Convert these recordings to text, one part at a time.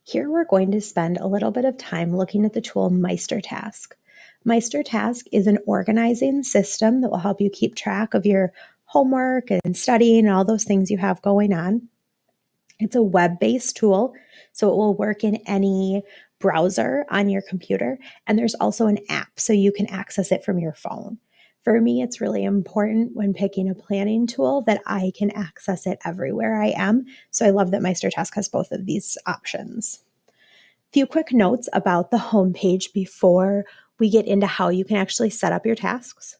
Here we're going to spend a little bit of time looking at the tool MeisterTask. MeisterTask is an organizing system that will help you keep track of your homework and studying and all those things you have going on. It's a web-based tool, so it will work in any browser on your computer, and there's also an app so you can access it from your phone. For me, it's really important when picking a planning tool that I can access it everywhere I am, so I love that MeisterTask has both of these options. A few quick notes about the homepage before we get into how you can actually set up your tasks.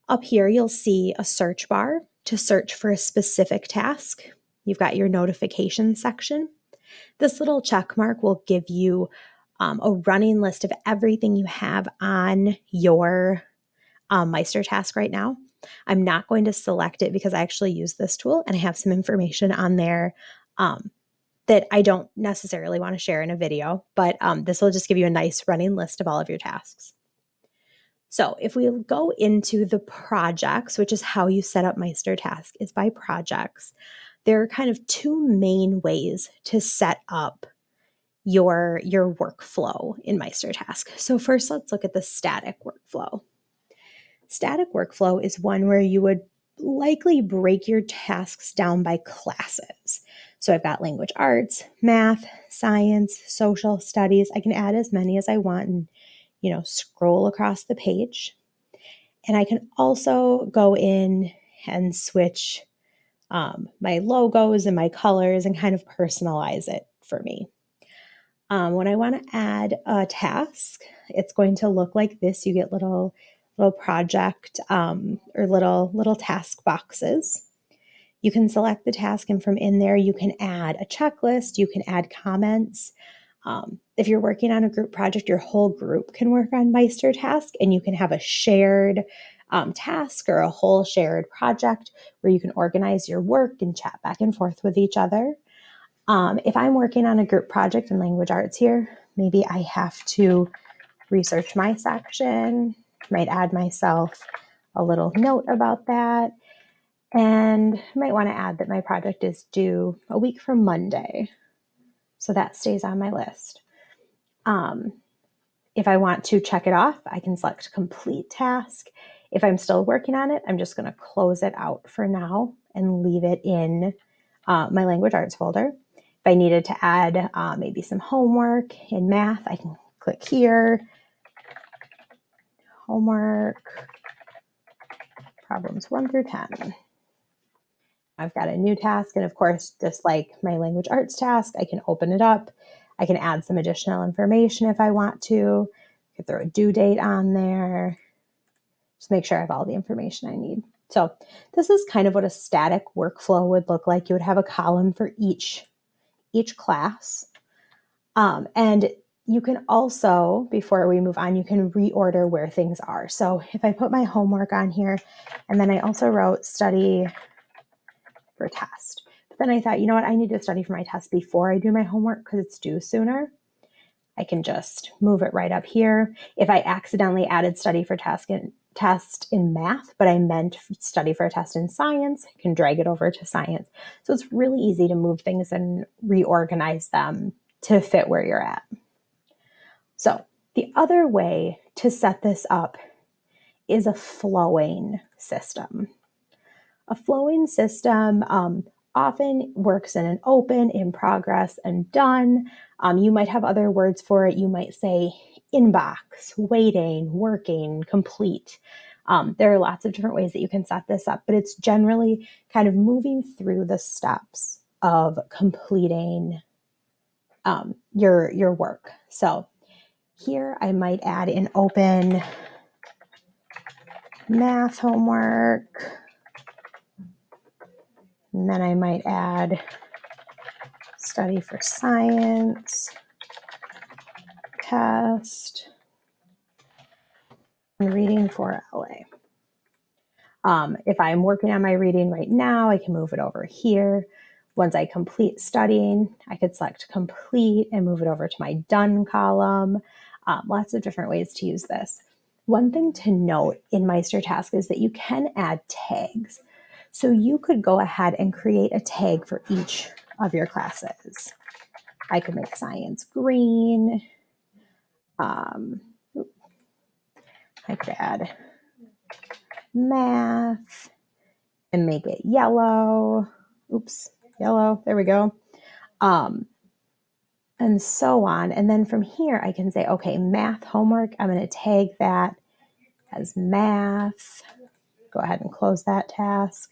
Up here, you'll see a search bar to search for a specific task. You've got your notifications section. This little check mark will give you a running list of everything you have on your MeisterTask right now. I'm not going to select it because I actually use this tool and I have some information on there that I don't necessarily want to share in a video, but this will just give you a nice running list of all of your tasks. So if we go into the projects, which is how you set up MeisterTask, is by projects. There are kind of two main ways to set up your workflow in MeisterTask. So first, let's look at the static workflow. Static workflow is one where you would likely break your tasks down by classes. So I've got language arts, math, science, social studies. I can add as many as I want and, scroll across the page. And I can also go in and switch my logos and my colors and kind of personalize it for me. When I want to add a task, it's going to look like this. You get little project or little task boxes. You can select the task, and from in there, you can add a checklist. You can add comments. If you're working on a group project, your whole group can work on MeisterTask, and you can have a shared task or a whole shared project where you can organize your work and chat back and forth with each other. If I'm working on a group project in language arts here, maybe I have to research my section, might add myself a little note about that, and might want to add that my project is due a week from Monday. So that stays on my list. If I want to check it off, I can select complete task. If I'm still working on it, I'm just going to close it out for now and leave it in my language arts folder. If I needed to add maybe some homework in math, I can click here. Homework, problems 1 through 10. I've got a new task, and of course, just like my language arts task, I can open it up. I can add some additional information if I want to. I could throw a due date on there. Just make sure I have all the information I need. So this is kind of what a static workflow would look like. You would have a column for each class. And you can also, before we move on, you can reorder where things are. So if I put my homework on here, and then I also wrote study for test. But then I thought, you know what, I need to study for my test before I do my homework because it's due sooner. I can just move it right up here. If I accidentally added study for test in math, but I meant study for a test in science, I can drag it over to science. So it's really easy to move things and reorganize them to fit where you're at. So the other way to set this up is a flowing system. A flowing system often works in an open, in progress, and done. You might have other words for it. You might say inbox, waiting, working, complete. There are lots of different ways that you can set this up, but it's generally kind of moving through the steps of completing your work. So here I might add an open math homework. And then I might add study for science, test, and reading for LA. If I'm working on my reading right now, I can move it over here. Once I complete studying, I could select complete and move it over to my done column. Lots of different ways to use this. One thing to note in MeisterTask is that you can add tags. So you could go ahead and create a tag for each of your classes. I could make science green. I could add math and make it yellow. Oops, yellow. There we go. And so on. And then from here, I can say, okay, math homework. I'm going to tag that as math. Go ahead and close that task.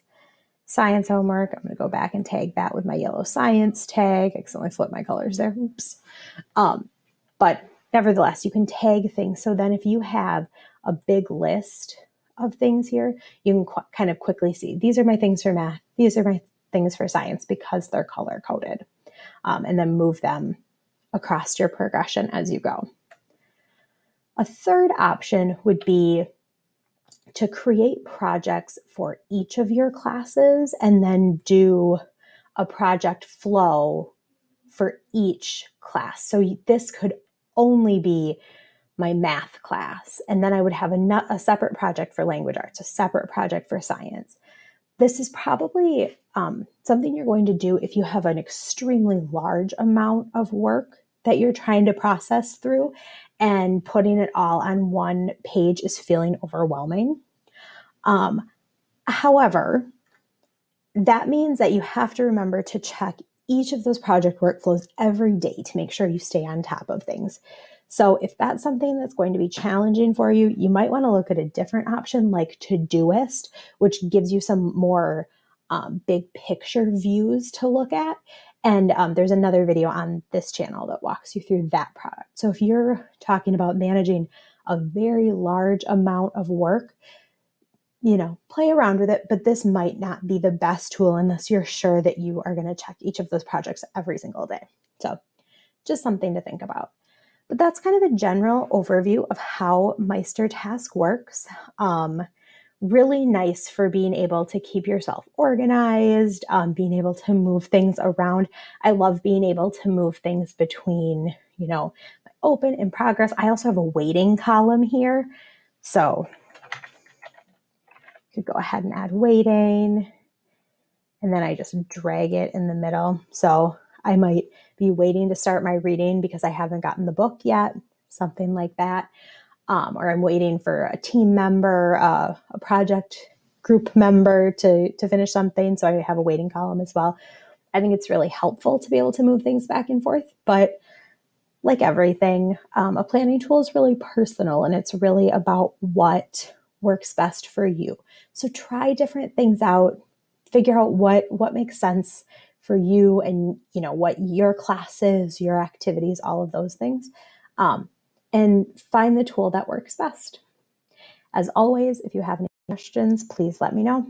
Science homework. I'm going to go back and tag that with my yellow science tag. I accidentally flipped my colors there. Oops. But nevertheless, you can tag things. So then if you have a big list of things here, you can kind of quickly see, these are my things for math. These are my things for science because they're color coded. And then move them across your progression as you go. A third option would be to create projects for each of your classes and then do a project flow for each class. So this could only be my math class, and then I would have a separate project for language arts, a separate project for science. This is probably something you're going to do if you have an extremely large amount of work that you're trying to process through, and putting it all on one page is feeling overwhelming. However, that means that you have to remember to check each of those project workflows every day to make sure you stay on top of things. So if that's something that's going to be challenging for you, you might want to look at a different option like Todoist, which gives you some more big picture views to look at. And there's another video on this channel that walks you through that product. So if you're talking about managing a very large amount of work, play around with it, but this might not be the best tool unless you're sure that you are going to check each of those projects every single day. So just something to think about. But that's kind of a general overview of how MeisterTask works. Really nice for being able to keep yourself organized, being able to move things around. I love being able to move things between, open and progress. I also have a waiting column here. So you could go ahead and add waiting. And then I just drag it in the middle. So I might be waiting to start my reading because I haven't gotten the book yet, something like that. Or I'm waiting for a team member, a project group member to finish something. So I have a waiting column as well. I think it's really helpful to be able to move things back and forth. But like everything, a planning tool is really personal, and it's really about what works best for you. So try different things out, figure out what makes sense for you and, what your classes, your activities, all of those things, and find the tool that works best. As always, if you have any questions, please let me know.